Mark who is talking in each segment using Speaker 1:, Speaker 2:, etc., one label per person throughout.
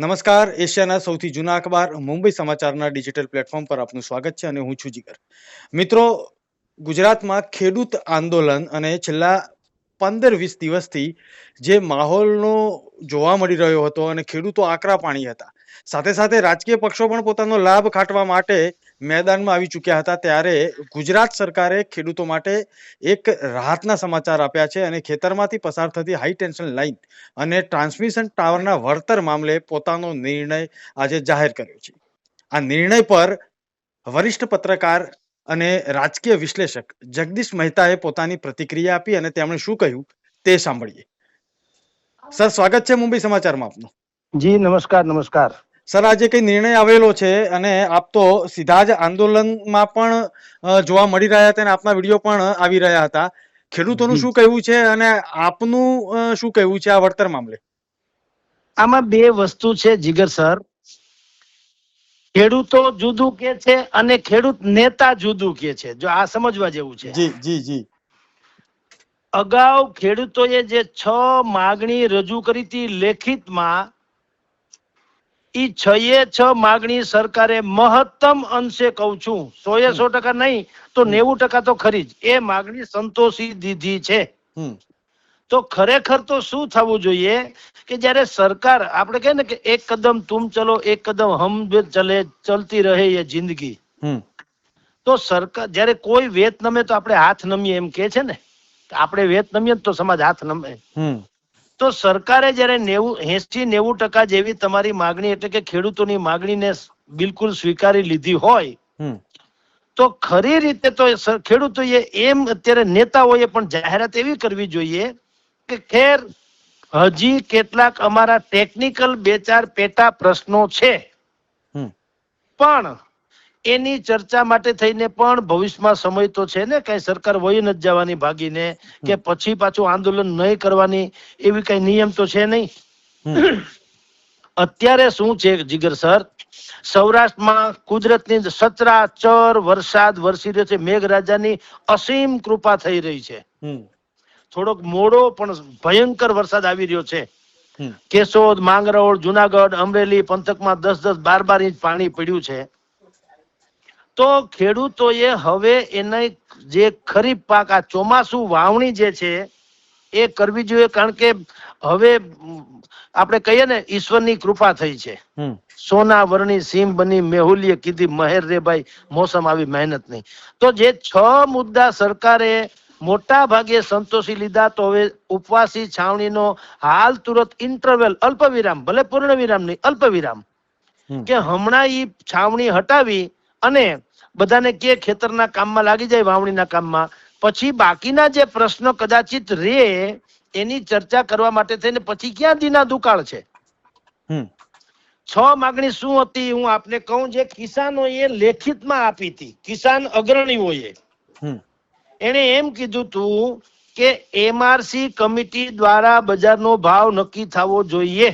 Speaker 1: નમસ્કાર. એશિયાના સૌથી જૂના અખબાર મુંબઈ સમાચારના ડિજિટલ પ્લેટફોર્મ પર આપનું સ્વાગત છે અને હું છું જીગર. મિત્રો, ગુજરાતમાં ખેડૂત આંદોલન અને છેલ્લા 15-20 દિવસથી જે માહોલનો જોવા મળી રહ્યો હતો અને ખેડૂતો આકરા પાણી હતા, સાથે સાથે રાજકીય પક્ષો પણ પોતાનો લાભ ખાટવા માટે મેદાનમાં આવી ચૂક્યા હતા, ત્યારે ગુજરાત સરકારે ખેડૂતો માટે એક રાહતના સમાચાર આપ્યા છે અને ખેતરમાંથી પસાર થતી હાઈ ટેન્શન લાઇન અને ટ્રાન્સમિશન ટાવરના વળતર મામલે પોતાનો નિર્ણય આજે જાહેર કર્યો છે. આ નિર્ણય પર વરિષ્ઠ પત્રકાર અને રાજકીય વિશ્લેષક જગદીશ મહેતાએ પોતાની પ્રતિક્રિયા આપી અને તેમણે શું કહ્યું તે સાંભળીએ. સર, સ્વાગત છે મુંબઈ સમાચારમાં આપનું.
Speaker 2: જી નમસ્કાર. નમસ્કાર
Speaker 1: સર, આજે કઈ નિર્ણય આવેલો છે અને આપ તો સીધા જ આંદોલનમાં પણ જોવા મળી રહ્યા હતા અને આપના વિડીયો પણ આવી રહ્યા હતા. ખેડૂતોનું શું કહેવું છે અને આપનું શું કહેવું છે આ વળતર મામલે?
Speaker 2: આમાં બે વસ્તુ છે જીગર સર. ખેડૂતો જુદું કે છે અને ખેડૂત નેતા જુદું કે છે. જો આ સમજવા જેવું છે.
Speaker 1: જી જી જી.
Speaker 2: અગાઉ ખેડૂતોએ જે 6 માગણી રજૂ કરી હતી લેખિતમાં, ઈ 6 માગણી સરકારે મહત્તમ અંશે કહું છું 100% નહીં તો 90% તો ખરી જ એ માગણી સંતોષી દીધી છે. તો ખરેખર તો શું થવું જોઈએ કે જ્યારે સરકાર, આપણે કહે ને કે એક કદમ તુમ ચલો એક કદમ હમ ચલે, ચલતી રહે એ જિંદગી. તો સરકાર જ્યારે કોઈ વેત નમે તો આપણે હાથ નમીએ એમ કે છે ને, આપણે વેત નમીએ તો સમાજ હાથ નમે. તો સરકારે જ્યારે 80-90% જેવી તમારી માગણી એટલે કે ખેડૂતોની માગણીને બિલકુલ સ્વીકારી લીધી હોય, તો ખરી રીતે તો ખેડૂતોએ એમ અત્યારે નેતાઓએ પણ જાહેરાત એવી કરવી જોઈએ કે ખેર હજી કેટલાક અમારા ટેકનિકલ 2-4 પેટા પ્રશ્નો છે, પણ એની ચર્ચા માટે થઈને પણ ભવિષ્યમાં સમય તો છે ને, કઈ સરકાર વહી નથી જવાની ભાગીને કે પછી પાછું આંદોલન નહીં કરવાની એવી કઈ નિયમ તો છે નહીં. અત્યારે શું છે જીગર સર, સૌરાષ્ટ્રમાં કુદરતની સચરાચર વરસાદ વરસી રહ્યો છે. મેઘરાજાની અસીમ કૃપા થઈ રહી છે. થોડોક મોડો પણ ભયંકર વરસાદ આવી રહ્યો છે. કેશોદ, માંગરોળ, જુનાગઢ, અમરેલી પંથકમાં 10-10, 12-12 ઇંચ પાણી પડ્યું છે. તો ખેડૂતોએ હવે એને જે ખરીફ પાક, આ ચોમાસુ વાવણી જે છે એ કરવી જોઈએ, કારણ કે હવે આપણે કહીએ ને ઈશ્વરની કૃપા થઈ છે. સોના વર્ણી સીમ બની મેહુલીએ કીધી મહેર રે ભાઈ, મોસમ આવી મહેનત નહીં. તો જે 6 મુદ્દા સરકારે મોટા ભાગે સંતોષી લીધા, તો હવે ઉપવાસી છાવણીનો હાલ તુરંત ઇન્ટરવેલ, અલ્પ વિરામ, ભલે પૂર્ણ વિરામ નહીં, અલ્પ વિરામ, કે હમણાં ઈ છાવણી હટાવી અને બધાને કે ખેતરના કામમાં લાગી જાય, વાવણીના કામમાં, પછી બાકીના જે પ્રશ્નો કદાચિત રે એની ચર્ચા કરવા માટે થઈને પછી ક્યાં દીના દુકાળ છે. 6 માગણી શું હતી હું આપને કહું, જે કિસાનોએ લેખિતમાં આપી હતી, કિસાન અગ્રણીઓએ. એને એમ કીધું તું કે એમઆરસી કમિટી દ્વારા બજારનો ભાવ નક્કી થવો જોઈએ.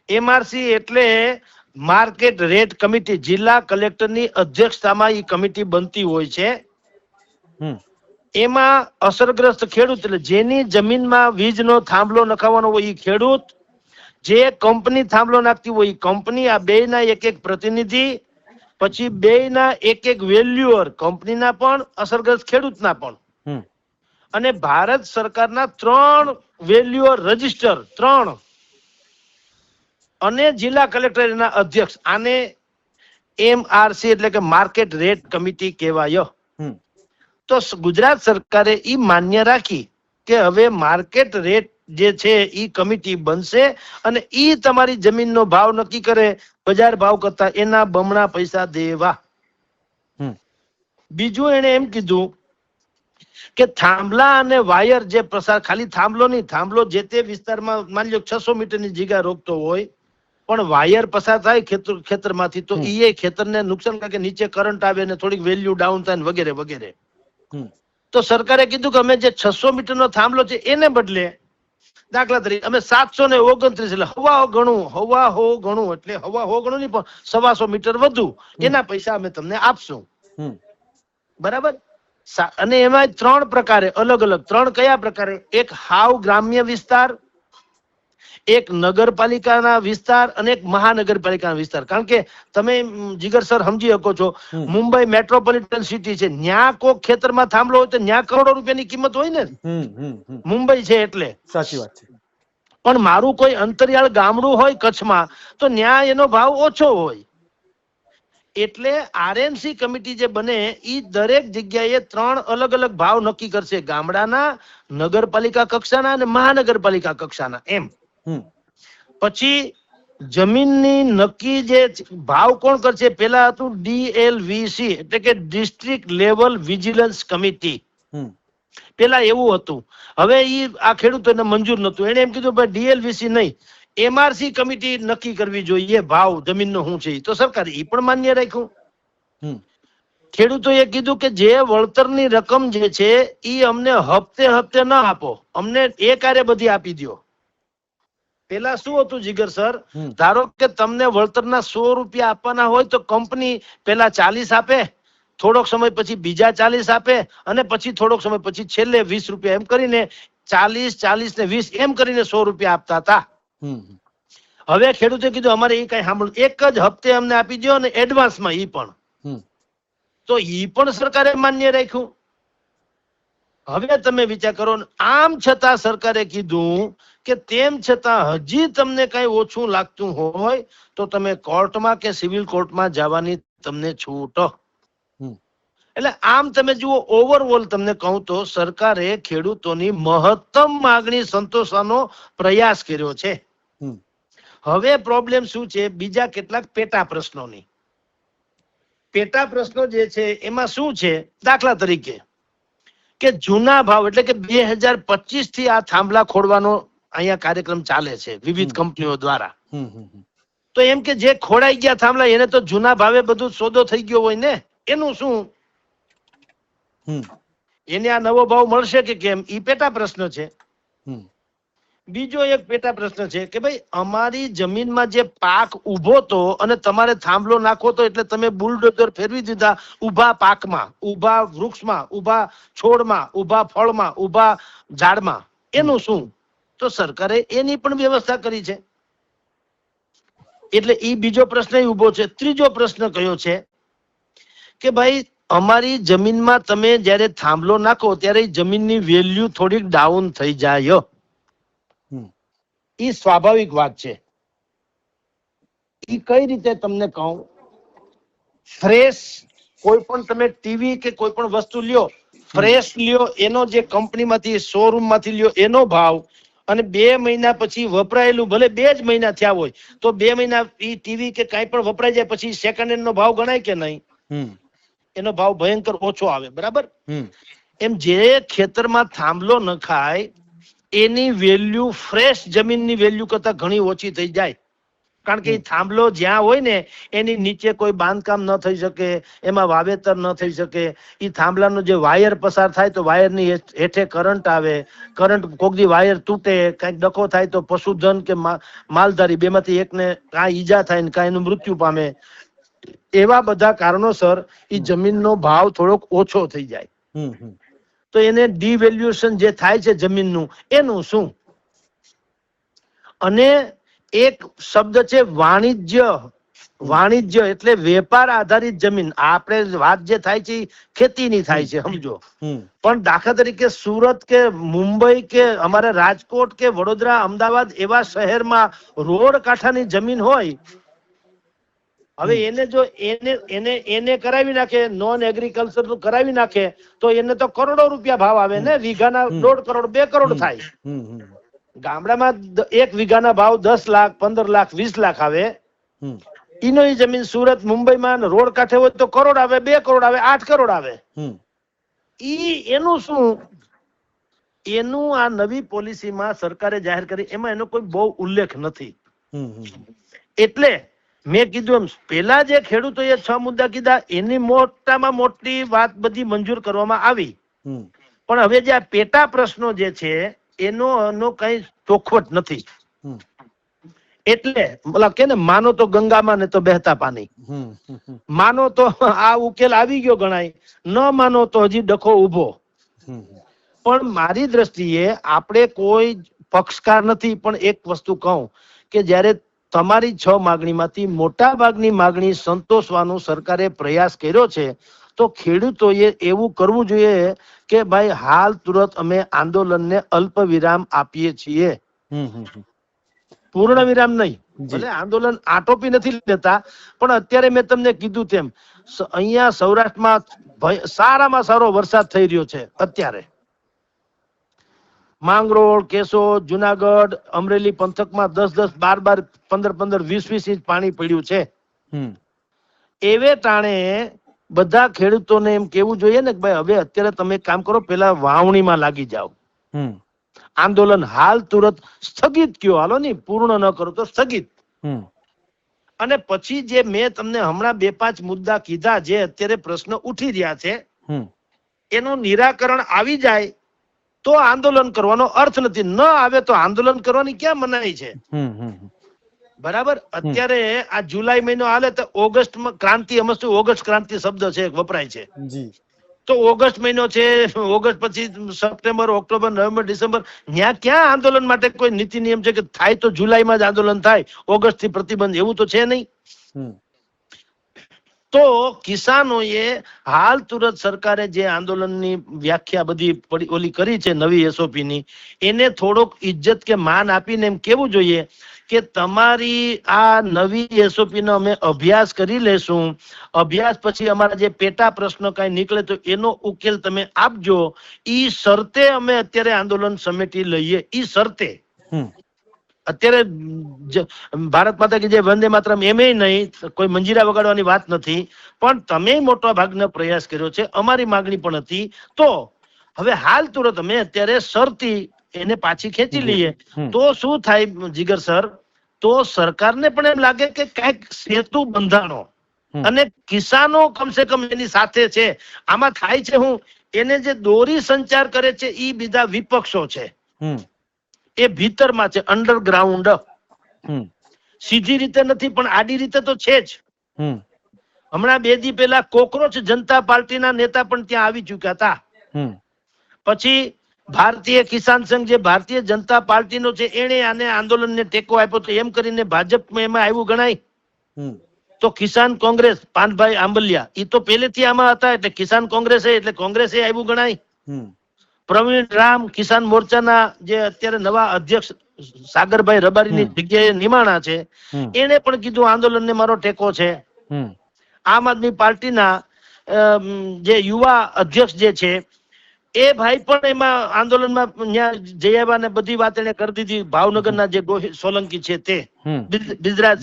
Speaker 2: એમઆરસી એટલે માર્કેટ રેટ કમિટી, જિલ્લા કલેક્ટરની અધ્યક્ષતામાં એ કમિટી બનતી હોય છે. એમાં અસરગ્રસ્ત ખેડૂત એટલે જેની જમીનમાં વીજનો થાંભલો નખાવવાનો હોય એ ખેડૂત, જે કંપની થાંભલો નાખતી હોય એ કંપની, આ બેયના એક પ્રતિનિધિ, પછી બેયના એક વેલ્યુઅર, કંપનીના પણ અસરગ્રસ્ત ખેડૂતના પણ, અને ભારત સરકારના 3 વેલ્યુઅર રજિસ્ટર, 3, અને જિલ્લા કલેક્ટર એના અધ્યક્ષ. આને એમઆરસી એટલે કે માર્કેટ રેટ કમિટી કહેવાય. તો ગુજરાત સરકારે ઈ માન્ય રાખી કે હવે માર્કેટ રેટ જે છે ઈ કમિટી બનશે અને ઈ તમારી જમીનનો ભાવ નક્કી કરે, બજાર ભાવ કરતા એના બમણા પૈસા દેવા. બીજું એને એમ કીધું કે થાંભલા અને વાયર જે પ્રસાર, ખાલી થાંભલો નહીં, થાંભલો જે તે વિસ્તારમાં માની લો 600 મીટરની જગ્યા રોકતો હોય, પણ વાયર પસાર થાય ખેતરમાંથી તો એ ખેતરને નુકસાન કરે, કે નીચે કરંટ આવે ને થોડીક વેલ્યુ ડાઉન થાય વગેરે વગેરે. તો સરકારે કીધું કે અમે જે 600 મીટરનો થાંભલો છે એને બદલે, દાખલા તરીકે અમે 729 એટલે હવા હો ગણું એટલે હવા હો ગણું નહીં પણ 125 મીટર વધુ, એના પૈસા અમે તમને આપશું. બરાબર. અને એમાં 3 પ્રકારે અલગ અલગ, 3 કયા પ્રકારે? એક હાવ ગ્રામ્ય વિસ્તાર, એક નગરપાલિકાના વિસ્તાર અને એક મહાનગરપાલિકાના વિસ્તાર. કારણ કે તમે જીગર સર સમજી શકો છો, મુંબઈ મેટ્રોપોલિટન સિટી છે, ન્યા કોક ખેતરમાં થાંભલો હોય તો ન્યા કરોડો રૂપિયાની કિંમત હોય ને. મુંબઈ છે એટલે.
Speaker 1: સાચી વાત છે.
Speaker 2: પણ મારું કોઈ અંતરિયાળ ગામડું હોય કચ્છમાં તો ન્યા એનો ભાવ ઓછો હોય. એટલે આરએમસી કમિટી જે બને એ દરેક જગ્યાએ 3 અલગ અલગ ભાવ નક્કી કરશે, ગામડાના, નગરપાલિકા કક્ષાના અને મહાનગરપાલિકા કક્ષાના એમ. પછી જમીનની નક્કી જે ભાવ કોણ કરશે? પેલા હતું DLVC એટલે કે ડિસ્ટ્રિક્ટ લેવલ વિજિલન્સ કમિટી. પેલા એવું હતું. હવે ઈ આ ખેડૂતોને મંજૂર નતું. એને એમ કીધું ભાઈ DLVC નહીં, MRC કમિટી નક્કી કરવી જોઈએ ભાવ જમીનનો શું છે. તો સરકારે ઈ પણ માન્ય રાખ્યું. ખેડૂતોએ કીધું કે જે વળતરની રકમ જે છે ઈ અમને હપ્તે હપ્તે ન આપો, અમને એકારે બધી આપી દો. પેલા શું હતું જીગર સર, ધારો કે તમને વળતરના 100 રૂપિયા આપવાના હોય તો કંપની પેલા 40 આપે, થોડોક સમય પછી બીજા 40 આપે અને પછી થોડોક સમય પછી છેલ્લે 20 રૂપિયા, એમ કરીને 40, 40 ને 20 એમ કરીને 100 રૂપિયા આપતા હતા. હવે ખેડૂતે કીધું અમારે એ કઈ સાંભળવું, એક જ હપ્તે અમને આપી દો અને એડવાન્સમાં ઈ પણ. તો ઈ પણ સરકારે માન્ય રાખ્યું. હવે તમે વિચાર કરો, આમ છતાં સરકારે કીધું કે તેમ છતાં હજી તમને કઈ ઓછું લાગતું હોય તો તમે કોર્ટમાં કે સિવિલ કોર્ટમાં જવાની તમને છૂટ. એટલે આમ તમે જુઓ, ઓવરઓલ તમને કહું તો સરકારે ખેડૂતોની મહત્તમ માંગણી સંતોષવાનો પ્રયાસ કર્યો છે. હવે પ્રોબ્લેમ શું છે? બીજા કેટલાક પેટા પ્રશ્નોની. પેટા પ્રશ્નો જે છે એમાં શું છે? દાખલા તરીકે કે જૂના ભાવ એટલે કે 2025 થી આ થાંભલા ખોડવાનો અહીંયા કાર્યક્રમ ચાલે છે વિવિધ કંપનીઓ દ્વારા. તો એમ કે જે ખોડાઈ ગયા થાંભલા એને તો જૂના ભાવે બધું સોદો થઈ ગયો હોય ને, એનું શું? એને આ નવો ભાવ મળશે કે કેમ? ઈ પેટા પ્રશ્ન છે. બીજો એક પેટા પ્રશ્ન છે કે ભાઈ અમારી જમીનમાં જે પાક ઉભો તો અને તમારે થાંભલો નાખવો તો એટલે તમે બુલડોઝર ફેરવી દીધા ઉભા પાકમાં, ઉભા વૃક્ષમાં, ઉભા છોડમાં, ઉભા ફળમાં, ઉભા ઝાડમાં. એનું શું? તો સરકારે એની પણ વ્યવસ્થા કરી છે. એટલે ઈ બીજો પ્રશ્ન ઉભો છે. ત્રીજો પ્રશ્ન કયો છે કે ભાઈ અમારી જમીનમાં તમે જ્યારે થાંભલો નાખો ત્યારે જમીનની વેલ્યુ થોડીક ડાઉન થઈ જાય. ઈ સ્વાભાવિક વાત છે. ઈ કઈ રીતે તમને કહું? ફ્રેશ કોઈ પણ તમે ટીવી કે કોઈ પણ વસ્તુ લ્યો, ફ્રેશ લ્યો, એનો જે કંપનીમાંથી શોરૂમ માંથી લ્યો એનો ભાવ અને 2 મહિના પછી વપરાયેલું, ભલે 2 જ મહિના થયા હોય તો 2 મહિના ઈ ટીવી કે કાંઈ પણ વપરાઈ જાય પછી સેકન્ડ હેન્ડ નો ભાવ ગણાય કે નહીં? એનો ભાવ ભયંકર ઓછો આવે. બરાબર? એમ જે ખેતરમાં થાંભલો નખાય એની વેલ્યુ ફ્રેશ જમીનની વેલ્યુ કરતા ઘણી ઓછી થઈ જાય. કારણ કે થાંભલો જ્યાં હોય ને એની નીચે કોઈ બાંધકામ ન થઈ શકે, એમાં વાવેતર ન થઈ શકે. એ થાંભલાનો જે વાયર પસાર થાય તો વાયરની હેઠે કરંટ આવે, કરંટ કોકદી વાયર તૂટે, કાંઈક ડખો થાય તો પશુધન કે માલધારી બેમાંથી એકને કાંઈ ઈજા થાય ને કાંઈ એનું મૃત્યુ પામે. એવા બધા કારણોસર એ જમીનનો ભાવ થોડોક ઓછો થઈ જાય. તો એને ડિવેલ્યુએશન જે થાય છે જમીનનું, એનું શું? અને એક શબ્દ છે વાણિજ્ય. વાણિજ્ય એટલે વેપાર આધારિત જમીન. આપણે વાત જે થાય છે ખેતીની થાય છે, સમજો. પણ દાખલા તરીકે સુરત કે મુંબઈ કે અમારે રાજકોટ કે વડોદરા, અમદાવાદ એવા શહેરમાં રોડ કાંઠાની જમીન હોય, હવે એને જો એને કરાવી નાખે, નોન એગ્રીકલ્ચર નું કરાવી નાખે તો એને તો કરોડો રૂપિયા ભાવ આવે ને, વીઘાના 1.5 કરોડ 2 કરોડ થાય. ગામડામાં 1 વીઘાના ભાવ 10 લાખ 15 લાખ 20 લાખ આવે. ઈનો ઈ જમીન સુરત મુંબઈમાં રોડ કાંઠે હોય તો કરોડ આવે, 2 કરોડ આવે, 8 કરોડ આવે. ઈ એનું શું? એનું આ નવી પોલિસીમાં સરકારે જાહેર કરી એમાં એનો કોઈ બહુ ઉલ્લેખ નથી. એટલે મેં કીધું એમ પેલા જે ખેડૂતોએ 6 મુદ્દા કીધા એની મોટામાં મોટી વાત બધી મંજૂર કરવામાં આવી. પણ હવે જે આ પેટા પ્રશ્નો જે છે એનો કઈ ચોખવટ નથી. એટલે મતલબ કે ને, માનો તો ગંગામાં ને તો બહેતા પાણી. માનો તો આ ઉકેલ આવી ગયો ગણાય, ન માનો તો હજી ડખો ઉભો. પણ મારી દ્રષ્ટિએ આપણે કોઈ પક્ષકાર નથી, પણ એક વસ્તુ કહું કે જ્યારે તમારી 6 માગણીમાંથી મોટા ભાગની માગણી સંતોષવાનો સરકારે પ્રયાસ કર્યો છે, તો ખેડૂતોએ એવું કરવું જોઈએ કે ભાઈ હાલ તુરંત અમે આંદોલનને અલ્પ વિરામ આપીએ છીએ, પૂર્ણ વિરામ નહીં. ભલે આંદોલન આટોપી નથી લેતા, પણ અત્યારે મેં તમને કીધું તેમ અહીંયા સૌરાષ્ટ્રમાં સારામાં સારો વરસાદ થઈ રહ્યો છે. અત્યારે માંગરોળ, કેશોદ, જુનાગઢ, અમરેલી પંથકમાં 10-10, 12-12, 15-15, 20-20 ઇંચ પાણી પડ્યું છે. એવે ટાણે બધા ખેડૂતોને એમ કેવું જોઈએ ને કે ભાઈ હવે અત્યારે તમે કામ કરો, પેલા વાવણીમાં લાગી જાઓ. આંદોલન હાલ તુરંત સ્થગિત કયો, હાલો નહીં પૂર્ણ ન કરો તો સ્થગિત. અને પછી જે મેં તમને હમણાં 2-5 મુદ્દા કીધા જે અત્યારે પ્રશ્ન ઉઠી રહ્યા છે, એનું નિરાકરણ આવી જાય તો આંદોલન કરવાનો અર્થ નથી. ન આવે તો આંદોલન કરવાની ક્યાં મનાઈ છે? બરાબર. અત્યારે આ જુલાઈ મહિનો હાલે તો ઓગસ્ટમાં ક્રાંતિ, અમસ્તુ ઓગસ્ટ ક્રાંતિ શબ્દ છે વપરાય છે. તો ઓગસ્ટ મહિનો છે, ઓગસ્ટ પછી સપ્ટેમ્બર, ઓક્ટોબર, નવેમ્બર, ડિસેમ્બર, ત્યાં ક્યાં આંદોલન માટે કોઈ નીતિ નિયમ છે કે થાય તો જુલાઈમાં જ આંદોલન થાય, ઓગસ્ટ થી પ્રતિબંધ, એવું તો છે નહીં. તો કિસાનોએ હાલ તુરંત સરકારે જે આંદોલનની વ્યાખ્યા બધી ઓલી કરી છે નવી એસઓપી ની, એને થોડોક ઇજ્જત કે માન આપીને એમ કેવું જોઈએ કે તમારી આ નવી એસઓપી નો અમે અભ્યાસ કરી લેશું, અભ્યાસ પછી અમારા જે પેટા પ્રશ્ન કઈ નીકળે તો એનો ઉકેલ તમે આપજો, ઈ શરતે અમે અત્યારે આંદોલન સમેટી લઈએ. ઈ શરતે અત્યારે ભારત માતા કે જે વંદે માતરમ એમે નહીં, કોઈ મંજીરા વગાડવાની વાત નથી, પણ તમે મોટા ભાગનો પ્રયાસ કર્યો છે, અમારી માગણી પણ હતી. તો હવે હાલ તુરંત અમે અત્યારે શરતી એને પાછી ખેંચી લઈએ તો શું થાય જીગર સર? તો સરકારને પણ એમ લાગે કે કઈક સેતુ બંધાણો અને કિસાનો કમસે કમ એની સાથે છે. આમાં થાય છે હું, એને જે દોરી સંચાર કરે છે એ બીજા વિપક્ષો છે, એ ભીતરમાં છે, અંડરગ્રાઉન્ડ. સીધી રીતે નથી પણ આડી રીતે તો છે જ. હમણાં 2 દી પહેલા કોકરોચ જનતા પાર્ટીના નેતા પણ ત્યાં આવી ચુક્યા હતા. પછી ભારતીય કિસાન સંઘ જે ભારતીય જનતા પાર્ટીનો છે એને આને આંદોલનને ટેકો આપ્યો, તો એમ કરીને ભાજપમાં એમાં આવ્યું ગણાય. તો કિસાન કોંગ્રેસ, પાનભાઈ આંબલિયા, એ તો પહેલેથી આમાં હતા, એટલે કિસાન કોંગ્રેસ એટલે કોંગ્રેસે આવ્યું ગણાય. પ્રવીણ રામ કિસાન મોરચાના જે અત્યારે નવા અધ્યક્ષ સાગરભાઈ રબારીની જગ્યાએ નિમાણા છે, એને પણ કીધું આંદોલનને મારો ટેકો છે. આમ આદમી પાર્ટીના જે યુવા અધ્યક્ષ જે છે એ ભાઈ પણ એમાં આંદોલનમાં જઈ આવ્યા ને બધી વાત એને કરી દીધી. ભાવનગરના જે સોલંકી છે તે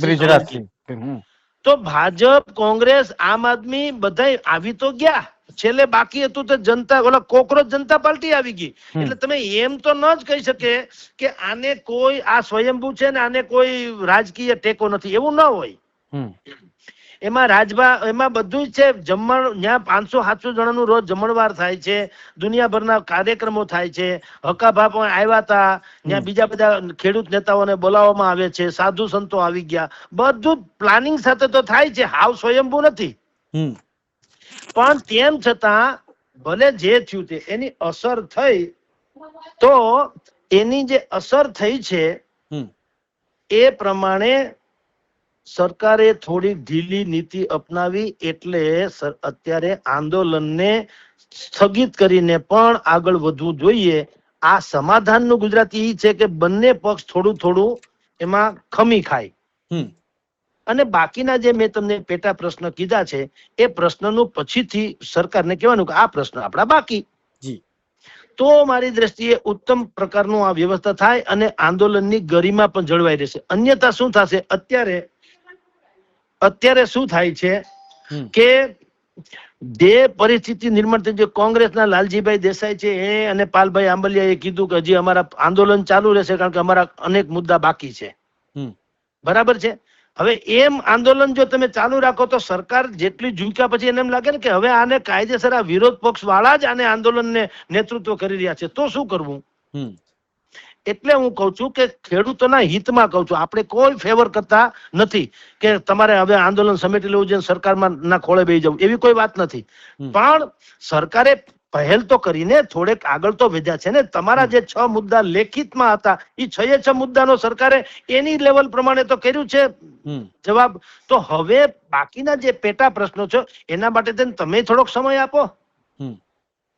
Speaker 2: બ્રિજરાજ. તો ભાજપ, કોંગ્રેસ, આમ આદમી બધા આવી તો ગયા, છેલ્લે બાકી હતું તો જનતા, ઓલા કોકરોચ જનતા પાર્ટી આવી ગઈ. એટલે તમે એમ તો ન જ કહી શકે કે આને કોઈ આ સ્વયંભૂ છે ને આને કોઈ રાજકીય ટેકો નથી, એવું ન હોય. એમાં એમાં બધું જ છે. જમણ ત્યાં 500-700 જણાનું રોજ જમણવાર થાય છે, દુનિયાભરના કાર્યક્રમો થાય છે. હકાભા પણ આવ્યા હતા, ત્યાં બીજા બધા ખેડૂત નેતાઓને બોલાવવામાં આવે છે, સાધુ સંતો આવી ગયા, બધું પ્લાનિંગ સાથે તો થાય છે, હાવ સ્વયંભૂ નથી. પણ તેમ છતાં ભલે જે થયું તે એની અસર થઈ, તો એની જે અસર થઈ છે એ પ્રમાણે સરકારે થોડી ઢીલી નીતિ અપનાવી, એટલે અત્યારે આંદોલનને સ્થગિત કરીને પણ આગળ વધવું જોઈએ. આ સમાધાનનું ગુજરાતી એ છે કે બંને પક્ષ થોડું થોડું એમાં ખમી ખાય. અને બાકીના જે મેં તમને પેટા પ્રશ્ન કીધા છે એ પ્રશ્નનું પછીથી સરકારને કહેવાનું કે આ પ્રશ્ન આપણા બાકી. તો મારી દ્રષ્ટિએ ઉત્તમ પ્રકારનું આ વ્યવસ્થા થાય અને આંદોલનની ગરિમા પણ જળવાઈ રહેશે. અન્યથા શું થશે? અત્યારે શું થાય છે કે જે પરિસ્થિતિ નિર્માણ થઈ, જે કોંગ્રેસના લાલજીભાઈ દેસાઈ છે એ અને પાલભાઈ આંબલિયાએ કીધું કે હજી અમારા આંદોલન ચાલુ રહેશે કારણ કે અમારા અનેક મુદ્દા બાકી છે. બરાબર છે. હવે એમ આંદોલન જો તમે ચાલુ રાખો તો સરકાર જેટલી ઝૂક્યા પછી એને એમ લાગે ને કે હવે આને કાયદેસર આ વિરોધ પક્ષ વાળા જ આને આંદોલનને નેતૃત્વ કરી રહ્યા છે, તો શું કરવું? એટલે હું કઉ છું કે ખેડૂતોના હિતમાં કઉ છું, આપણે કોઈ ફેવર કરતા નથી કે તમારે હવે આંદોલન સમેટી લેવું જોઈએ, સરકારમાં ના ખોળે બેસી જવું, એવી કોઈ વાત નથી. પણ સરકારે પહેલ તો કરીને થોડેક આગળ તો વધ્યા છે ને. તમારા જે 6 મુદ્દા લેખિતમાં હતા એ 6 મુદ્દાનો સરકારે એની લેવલ પ્રમાણે તો કર્યું છે
Speaker 1: હમ
Speaker 2: જવાબ. તો હવે બાકીના જે પેટા પ્રશ્નો છે એના માટે થઈને તમે થોડોક સમય આપો
Speaker 1: હમ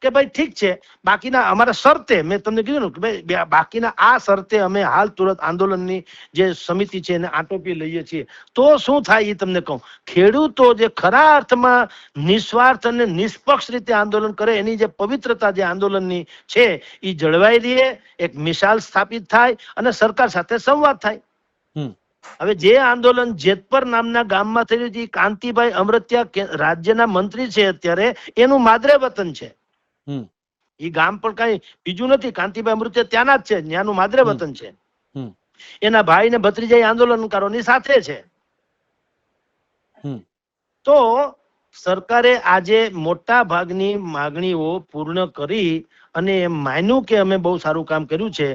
Speaker 2: કે ભાઈ ઠીક છે, બાકીના અમારા શરતે મેં તમને કીધું ને કે ભાઈ બાકીના આ શરતે અમે હાલ તુરંત આંદોલનની જે સમિતિ છે એને આટોપી લઈએ છીએ. તો શું થાય એ તમને કહું. ખેડૂતો જે ખરા અર્થમાં નિસ્વાર્થ અને નિષ્પક્ષ રીતે આંદોલન કરે એની જે પવિત્રતા જે આંદોલનની છે એ જળવાઈ રહે, એક મિસાલ સ્થાપિત થાય અને સરકાર સાથે સંવાદ થાય.
Speaker 1: હમ
Speaker 2: હવે જે આંદોલન જેતપર નામના ગામમાં થયું છે, કાંતિભાઈ અમૃતિયા રાજ્યના મંત્રી છે અત્યારે, એનું માદરે વતન છે.
Speaker 1: હમ
Speaker 2: એ ગામ પણ કઈ બીજું નથી, કાંતિભાઈ અમૃતિયા ત્યાંના જ છે, ત્યાંનું માદરે વતન છે.
Speaker 1: હમ
Speaker 2: એના ભાઈ ને ભત્રીજા આંદોલનકારોની સાથે છે.
Speaker 1: હમ
Speaker 2: તો સરકારે આજે મોટા ભાગની માગણીઓ પૂર્ણ કરી અને એમ માન્યું કે અમે બહુ સારું કામ કર્યું છે.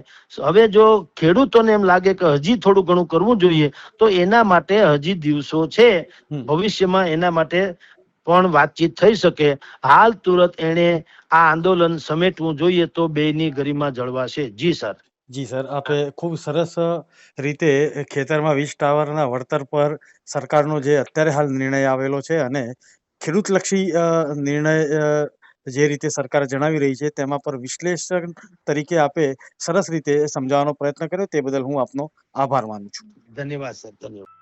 Speaker 2: હવે જો ખેડૂતોને એમ લાગે કે હજી થોડું ઘણું કરવું જોઈએ તો એના માટે હજી દિવસો છે.
Speaker 1: હમ
Speaker 2: ભવિષ્યમાં એના માટે પણ વાતચીત થઈ શકે. હાલ તુરંત એને આ આંદોલન સમેટવું જોઈએ તો બેની ગરિમા જળવાશે. જી સર.
Speaker 1: જી સર, આપે ખૂબ સરસ રીતે ખેતરમાં વીજ ટાવરના વળતર પર સરકારનો જે અત્યારે હાલ નિર્ણય આવેલો છે અને ખેડૂતલક્ષી નિર્ણય જે રીતે સરકાર જણાવી રહી છે તેમાં પર વિશ્લેષણ તરીકે આપે સરસ રીતે સમજાવવાનો પ્રયત્ન કર્યો, તે બદલ હું આપનો આભાર માનું છું.
Speaker 2: ધન્યવાદ સર, ધન્યવાદ.